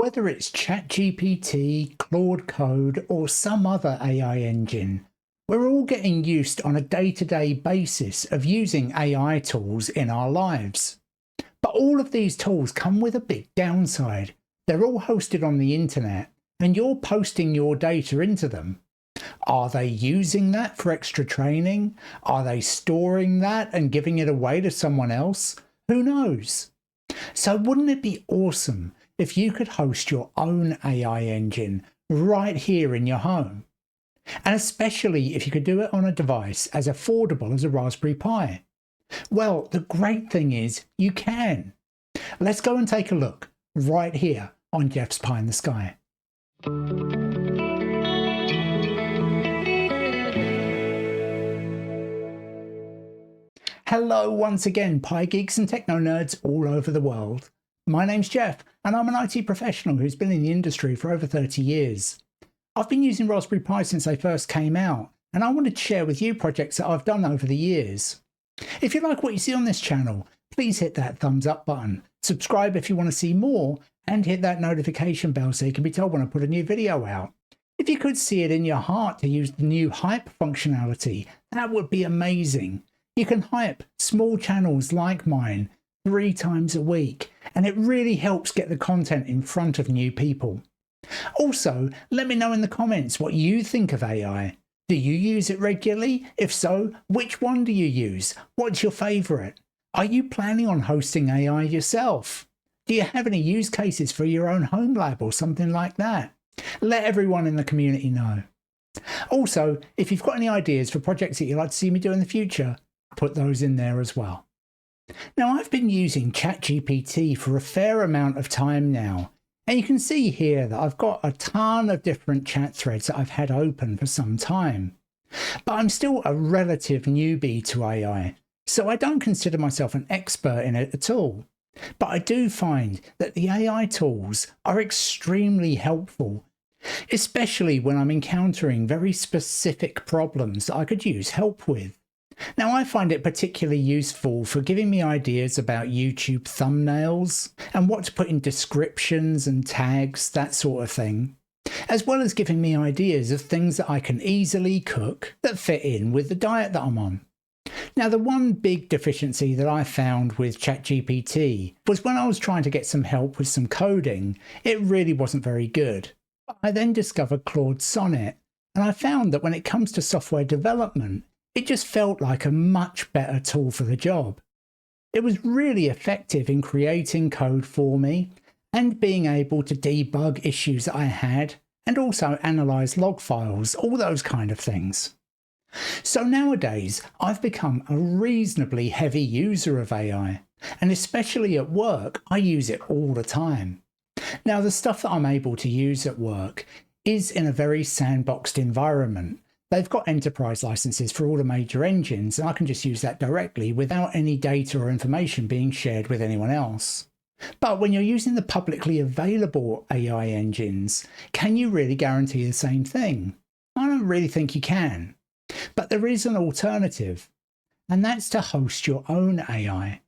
Whether it's ChatGPT, Claude Code, or some other AI engine, we're all getting used on a day-to-day basis of using AI tools in our lives. But all of these tools come with a big downside. They're all hosted on the internet, and you're posting your data into them. Are they using that for extra training? Are they storing that and giving it away to someone else? Who knows? So wouldn't it be awesome if you could host your own AI engine right here in your home? And especially if you could do it on a device as affordable as a Raspberry Pi. Well, the great thing is you can. Let's go and take a look right here on Jeff's Pie in the Sky. Hello once again, Pi geeks and techno nerds all over the world. My name's Jeff, and I'm an IT professional who's been in the industry for over 30 years. I've been using Raspberry Pi since they first came out, and I wanted to share with you projects that I've done over the years. If you like what you see on this channel, please hit that thumbs up button, subscribe if you want to see more, and hit that notification bell so you can be told when I put a new video out. If you could see it in your heart to use the new hype functionality, that would be amazing. You can hype small channels like mine 3 times a week, and it really helps get the content in front of new people. Also, let me know in the comments what you think of AI. Do you use it regularly? If so, which one do you use? What's your favourite? Are you planning on hosting AI yourself? Do you have any use cases for your own home lab or something like that? Let everyone in the community know. Also, if you've got any ideas for projects that you'd like to see me do in the future, put those in there as well. Now, I've been using ChatGPT for a fair amount of time now, and you can see here that I've got a ton of different chat threads that I've had open for some time. But I'm still a relative newbie to AI, so I don't consider myself an expert in it at all. But I do find that the AI tools are extremely helpful, especially when I'm encountering very specific problems that I could use help with. Now, I find it particularly useful for giving me ideas about YouTube thumbnails and what to put in descriptions and tags, that sort of thing, as well as giving me ideas of things that I can easily cook that fit in with the diet that I'm on. Now, the one big deficiency that I found with ChatGPT was when I was trying to get some help with some coding, it really wasn't very good. I then discovered Claude Sonnet, and I found that when it comes to software development, it just felt like a much better tool for the job. It was really effective in creating code for me and being able to debug issues that I had and also analyze log files, all those kind of things. So nowadays, I've become a reasonably heavy user of AI, and especially at work, I use it all the time. Now, the stuff that I'm able to use at work is in a very sandboxed environment. They've got enterprise licenses for all the major engines, and I can just use that directly without any data or information being shared with anyone else. But when you're using the publicly available AI engines, can you really guarantee the same thing? I don't really think you can. But there is an alternative, and that's to host your own AI.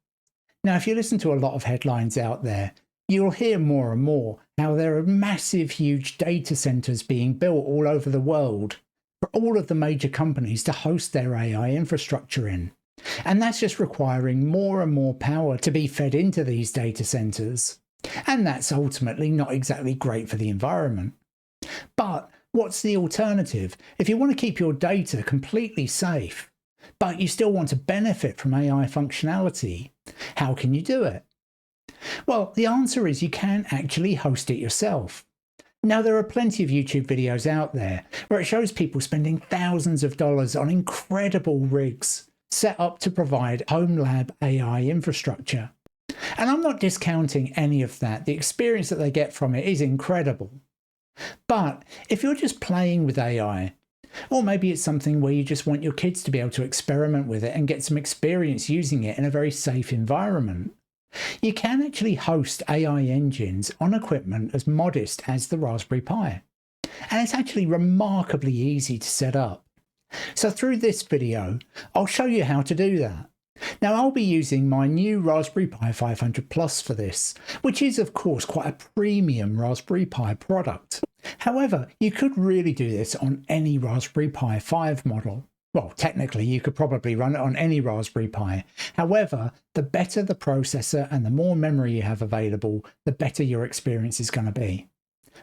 Now, if you listen to a lot of headlines out there, you'll hear more and more how there are massive, huge data centers being built all over the world for all of the major companies to host their AI infrastructure in. And that's just requiring more and more power to be fed into these data centers. And that's ultimately not exactly great for the environment. But what's the alternative? If you want to keep your data completely safe, but you still want to benefit from AI functionality, how can you do it? Well, the answer is you can actually host it yourself. Now, there are plenty of YouTube videos out there where it shows people spending thousands of dollars on incredible rigs set up to provide home lab AI infrastructure. And I'm not discounting any of that. The experience that they get from it is incredible. But if you're just playing with AI, or maybe it's something where you just want your kids to be able to experiment with it and get some experience using it in a very safe environment, you can actually host AI engines on equipment as modest as the Raspberry Pi. And it's actually remarkably easy to set up. So through this video, I'll show you how to do that. Now I'll be using my new Raspberry Pi 500 Plus for this, which is of course quite a premium Raspberry Pi product. However, you could really do this on any Raspberry Pi 5 model. Well, technically you could probably run it on any Raspberry Pi. However, the better the processor and the more memory you have available, the better your experience is going to be.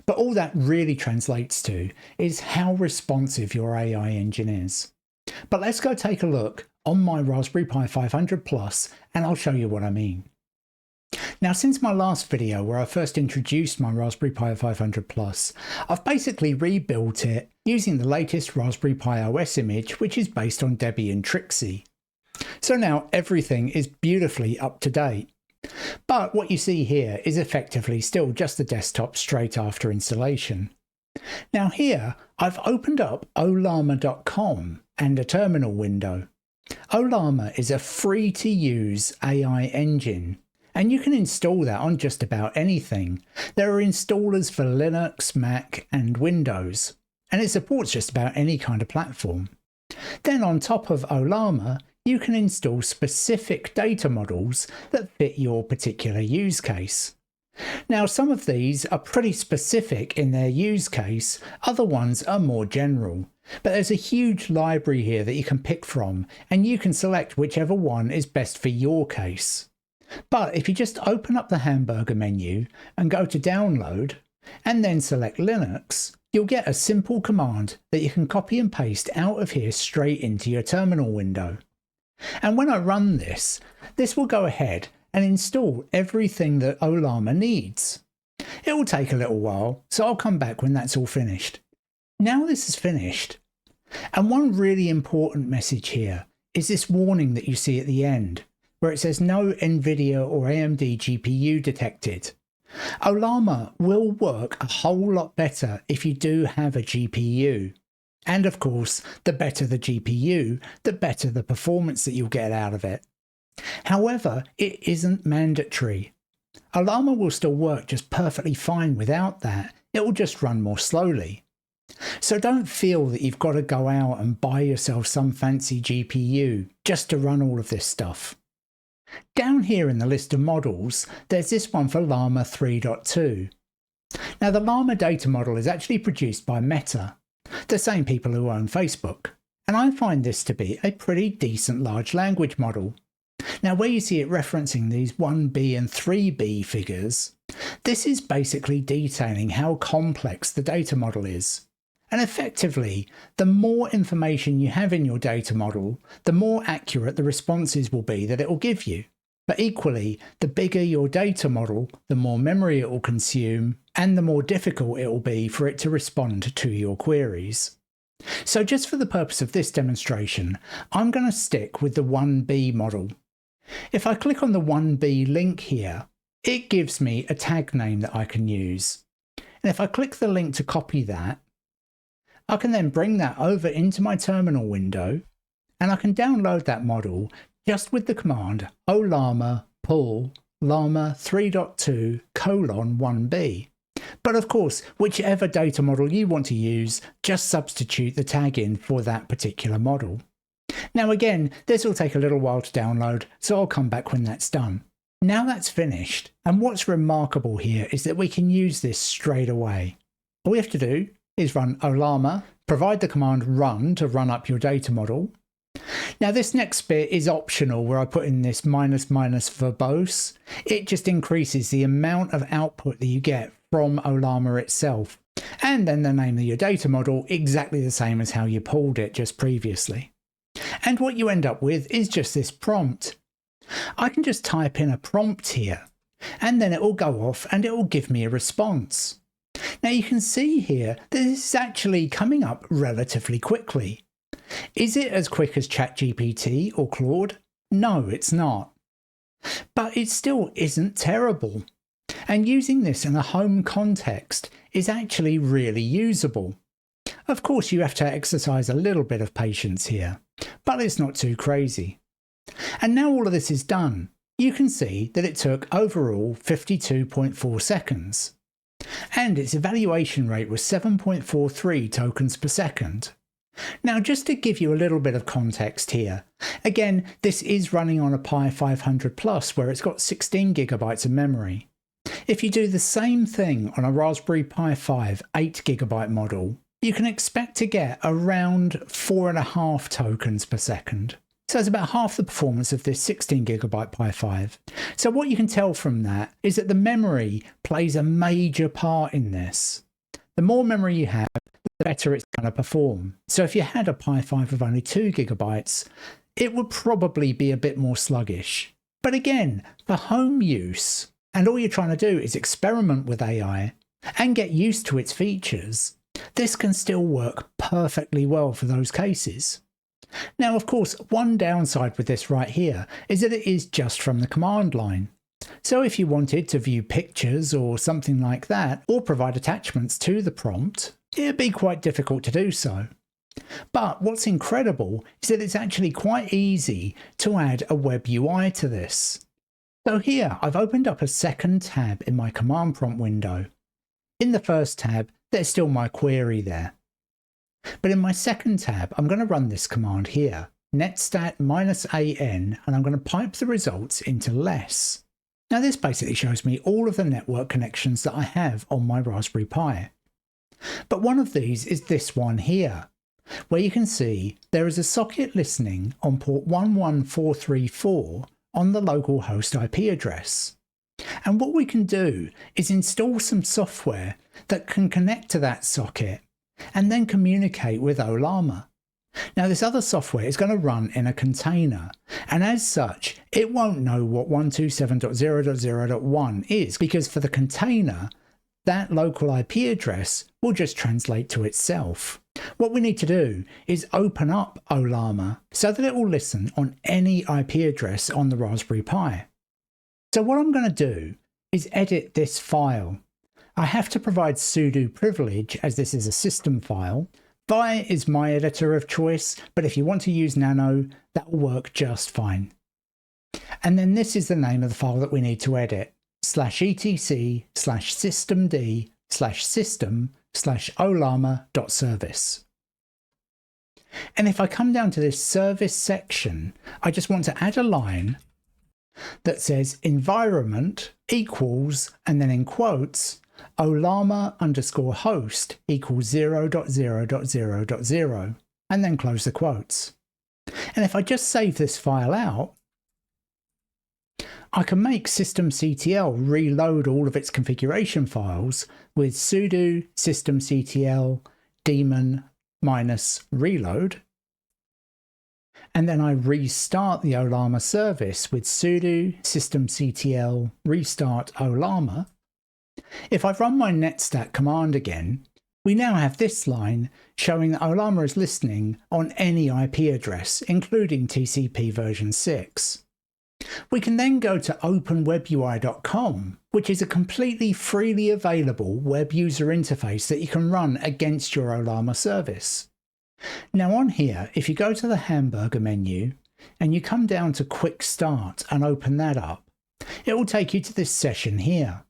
But all that really translates to is how responsive your AI engine is. But let's go take a look on my Raspberry Pi 500 Plus and I'll show you what I mean. Now, since my last video where I first introduced my Raspberry Pi 500 Plus, I've basically rebuilt it using the latest Raspberry Pi OS image, which is based on Debian Trixie. So now everything is beautifully up to date. But what you see here is effectively still just the desktop straight after installation. Now here, I've opened up Ollama.com and a terminal window. Ollama is a free-to-use AI engine, and you can install that on just about anything. There are installers for Linux, Mac, and Windows, and it supports just about any kind of platform. Then on top of Ollama, you can install specific data models that fit your particular use case. Now, some of these are pretty specific in their use case, other ones are more general. But there's a huge library here that you can pick from, and you can select whichever one is best for your case. But if you just open up the hamburger menu and go to download, and then select Linux, you'll get a simple command that you can copy and paste out of here straight into your terminal window. And when I run this, this will go ahead and install everything that Ollama needs. It will take a little while, so I'll come back when that's all finished. Now this is finished, and one really important message here is this warning that you see at the end, where it says no NVIDIA or AMD GPU detected. Ollama will work a whole lot better if you do have a GPU. And of course, the better the GPU, the better the performance that you'll get out of it. However, it isn't mandatory. Ollama will still work just perfectly fine without that. It will just run more slowly. So don't feel that you've got to go out and buy yourself some fancy GPU just to run all of this stuff. Down here in the list of models, there's this one for Llama 3.2. Now the Llama data model is actually produced by Meta, the same people who own Facebook, and I find this to be a pretty decent large language model. Now where you see it referencing these 1B and 3B figures, this is basically detailing how complex the data model is. And effectively, the more information you have in your data model, the more accurate the responses will be that it will give you. But equally, the bigger your data model, the more memory it will consume, and the more difficult it will be for it to respond to your queries. So just for the purpose of this demonstration, I'm going to stick with the 1B model. If I click on the 1B link here, it gives me a tag name that I can use. And if I click the link to copy that, I can then bring that over into my terminal window, and I can download that model just with the command ollama pull llama 3.2 :1b. But of course, whichever data model you want to use, just substitute the tag in for that particular model. Now again, this will take a little while to download, so I'll come back when that's done. Now that's finished, and what's remarkable here is that we can use this straight away. All we have to do is run Ollama, provide the command run to run up your data model. Now this next bit is optional, where I put in this --verbose. It just increases the amount of output that you get from Ollama itself. And then the name of your data model, exactly the same as how you pulled it just previously. And what you end up with is just this prompt. I can just type in a prompt here, and then it will go off and it will give me a response. Now you can see here that this is actually coming up relatively quickly. Is it as quick as ChatGPT or Claude? No, it's not. But it still isn't terrible. And using this in a home context is actually really usable. Of course, you have to exercise a little bit of patience here, but it's not too crazy. And now all of this is done, you can see that it took overall 52.4 seconds. And its evaluation rate was 7.43 tokens per second. Now, just to give you a little bit of context here, again, this is running on a Pi 500 Plus where it's got 16 gigabytes of memory. If you do the same thing on a Raspberry Pi 5 8GB model, you can expect to get around 4.5 tokens per second. So it's about half the performance of this 16GB Pi 5. So what you can tell from that is that the memory plays a major part in this. The more memory you have, the better it's going to perform. So if you had a Pi 5 of only 2GB, it would probably be a bit more sluggish. But again, for home use, and all you're trying to do is experiment with AI and get used to its features, this can still work perfectly well for those cases. Now, of course, one downside with this right here is that it is just from the command line. So if you wanted to view pictures or something like that, or provide attachments to the prompt, it'd be quite difficult to do so. But what's incredible is that it's actually quite easy to add a web UI to this. So here I've opened up a second tab in my command prompt window. In the first tab, there's still my query there. But in my second tab, I'm going to run this command here, netstat -an, and I'm going to pipe the results into less. Now this basically shows me all of the network connections that I have on my Raspberry Pi. But one of these is this one here, where you can see there is a socket listening on port 11434 on the local host IP address. And what we can do is install some software that can connect to that socket and then communicate with Ollama. Now this other software is going to run in a container, and as such it won't know what 127.0.0.1 is, because for the container that local IP address will just translate to itself. What we need to do is open up Ollama so that it will listen on any IP address on the Raspberry Pi. So what I'm going to do is edit this file. I have to provide sudo privilege as this is a system file. Vi is my editor of choice, but if you want to use Nano, that will work just fine. And then this is the name of the file that we need to edit, /etc/systemd/system/ollama.service. And if I come down to this service section, I just want to add a line that says environment equals, and then in quotes, Ollama_host equals 0.0.0.0, and then close the quotes. And if I just save this file out, I can make systemctl reload all of its configuration files with sudo systemctl daemon -reload. And then I restart the Ollama service with sudo systemctl restart Ollama. If I run my netstat command again, we now have this line showing that Ollama is listening on any IP address, including TCP version 6. We can then go to openwebui.com, which is a completely freely available web user interface that you can run against your Ollama service. Now on here, if you go to the hamburger menu and you come down to Quick Start and open that up, it will take you to this session here.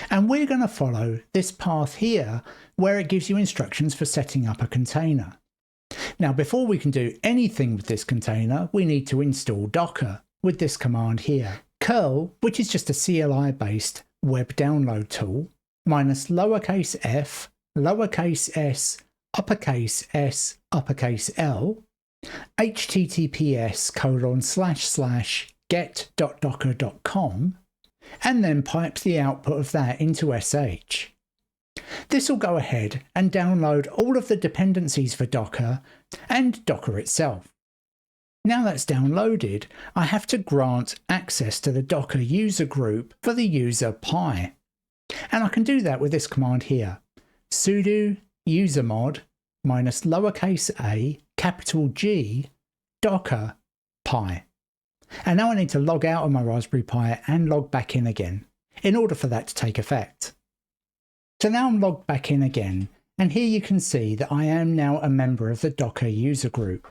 And we're going to follow this path here where it gives you instructions for setting up a container. Now before we can do anything with this container, we need to install Docker with this command here. Curl, which is just a CLI based web download tool, -lowercase f, lowercase s, uppercase S, uppercase L, https://get.docker.com, and then pipe the output of that into sh. This will go ahead and download all of the dependencies for Docker and Docker itself. Now that's downloaded, I have to grant access to the Docker user group for the user Pi. And I can do that with this command here, sudo usermod -lowercase a, capital G, docker pi. And now I need to log out of my Raspberry Pi and log back in again in order for that to take effect. So now I'm logged back in again, and here you can see that I am now a member of the Docker user group.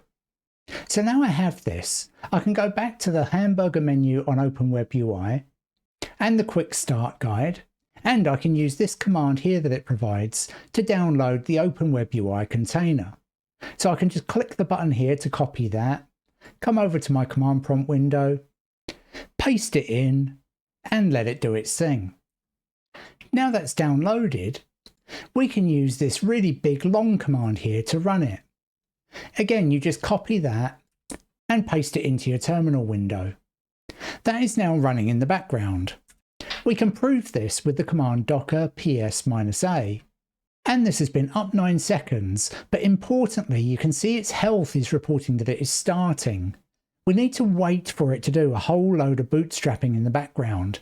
So now I have this, I can go back to the hamburger menu on Open WebUI and the quick start guide, and I can use this command here that it provides to download the Open WebUI container. So I can just click the button here to copy that, come over to my command prompt window, paste it in, and let it do its thing. Now that's downloaded, we can use this really big long command here to run it. Again, you just copy that and paste it into your terminal window. That is now running in the background. We can prove this with the command docker ps-a. And this has been up 9 seconds, but importantly, you can see its health is reporting that it is starting. We need to wait for it to do a whole load of bootstrapping in the background.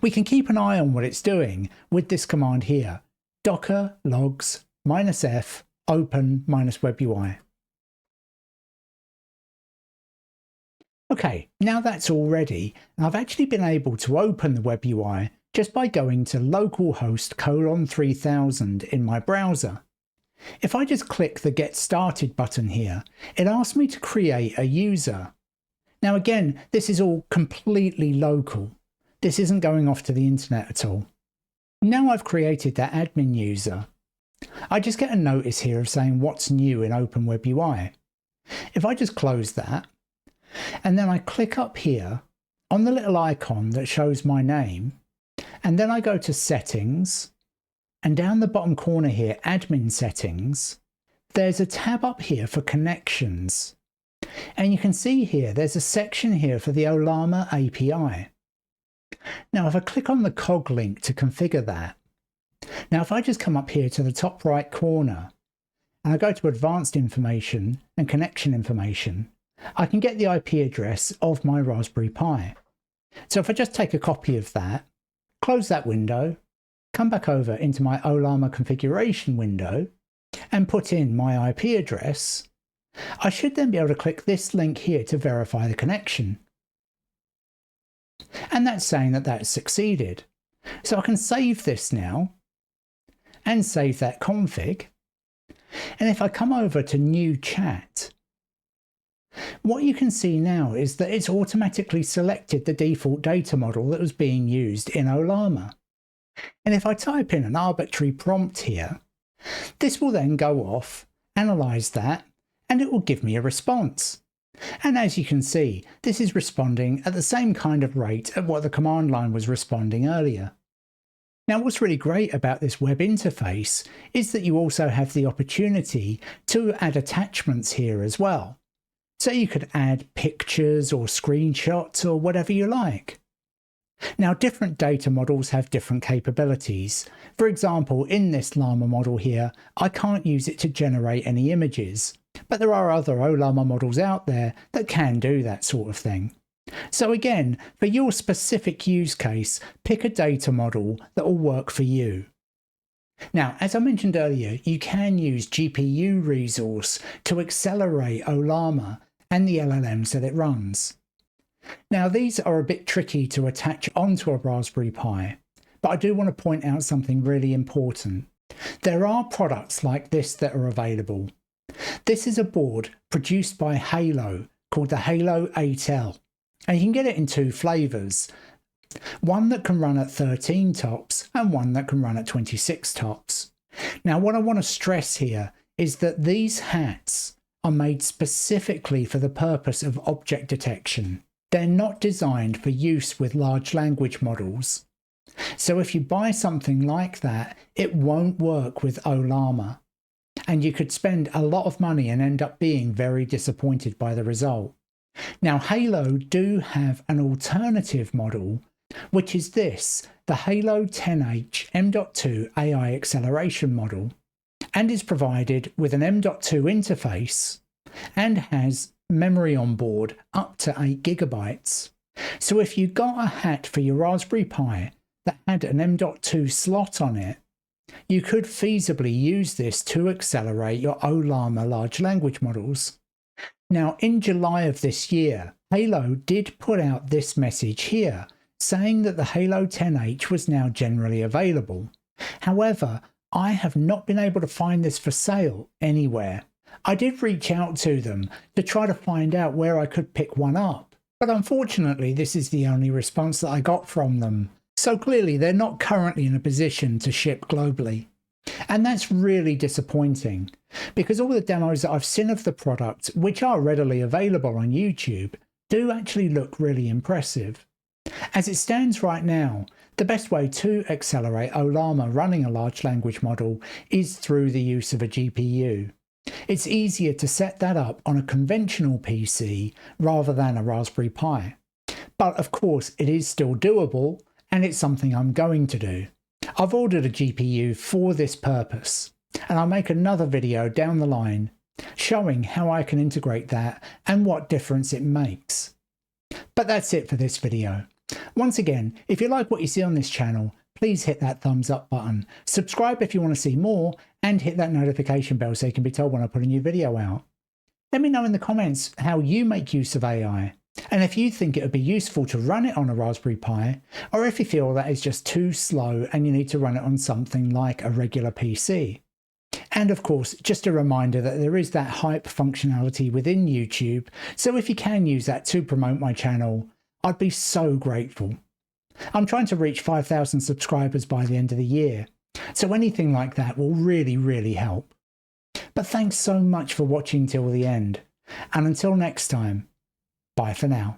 We can keep an eye on what it's doing with this command here, docker logs -f open -webui. Okay, now that's all ready, and I've actually been able to open the WebUI just by going to localhost :3000 in my browser. If I just click the Get Started button here, it asks me to create a user. Now again, this is all completely local. This isn't going off to the internet at all. Now I've created that admin user, I just get a notice here of saying what's new in Open WebUI. If I just close that, and then I click up here on the little icon that shows my name, and then I go to Settings, and down the bottom corner here, Admin Settings, there's a tab up here for Connections. And you can see here, there's a section here for the Ollama API. Now, if I click on the cog link to configure that, now if I just come up here to the top right corner, and I go to Advanced Information and Connection Information, I can get the IP address of my Raspberry Pi. So if I just take a copy of that, close that window, come back over into my Ollama configuration window, and put in my IP address, I should then be able to click this link here to verify the connection. And that's saying that that's succeeded. So I can save this now and save that config. And if I come over to New Chat, what you can see now is that it's automatically selected the default data model that was being used in Ollama. And if I type in an arbitrary prompt here, this will then go off, analyze that, and it will give me a response. And as you can see, this is responding at the same kind of rate at what the command line was responding earlier. Now, what's really great about this web interface is that you also have the opportunity to add attachments here as well. So you could add pictures or screenshots or whatever you like. Now, different data models have different capabilities. For example, in this Llama model here, I can't use it to generate any images, but there are other Ollama models out there that can do that sort of thing. So again, for your specific use case, pick a data model that will work for you. Now, as I mentioned earlier, you can use GPU resource to accelerate Ollama and the LLMs that it runs. Now, these are a bit tricky to attach onto a Raspberry Pi, but I do want to point out something really important. There are products like this that are available. This is a board produced by Halo called the Halo 8L, and you can get it in two flavors. One that can run at 13 tops and one that can run at 26 tops. Now, what I want to stress here is that these hats are made specifically for the purpose of object detection. They're not designed for use with large language models. So if you buy something like that, it won't work with Ollama. And you could spend a lot of money and end up being very disappointed by the result. Now, Halo do have an alternative model, which is this, the Halo 10H M.2 AI acceleration model, and is provided with an M.2 interface and has memory on board up to 8 GB. So if you got a hat for your Raspberry Pi that had an M.2 slot on it, you could feasibly use this to accelerate your Ollama large language models. Now, in July of this year, Halo did put out this message here, saying that the Halo 10H was now generally available. However, I have not been able to find this for sale anywhere. I did reach out to them to try to find out where I could pick one up, but unfortunately this is the only response that I got from them. So clearly they're not currently in a position to ship globally. And that's really disappointing. because all the demos that I've seen of the product, which are readily available on YouTube, do actually look really impressive. As it stands right now, the best way to accelerate Ollama running a large language model is through the use of a GPU. It's easier to set that up on a conventional PC rather than a Raspberry Pi. But of course, it is still doable, and it's something I'm going to do. I've ordered a GPU for this purpose, and I'll make another video down the line showing how I can integrate that and what difference it makes. But that's it for this video. Once again, if you like what you see on this channel, please hit that thumbs up button, subscribe if you want to see more, and hit that notification bell so you can be told when I put a new video out. Let me know in the comments how you make use of AI, and if you think it would be useful to run it on a Raspberry Pi, or if you feel that is just too slow and you need to run it on something like a regular PC. And of course, just a reminder that there is that hype functionality within YouTube, so if you can use that to promote my channel, I'd be so grateful. I'm trying to reach 5,000 subscribers by the end of the year, so anything like that will really help. But thanks so much for watching till the end, and until next time, bye for now.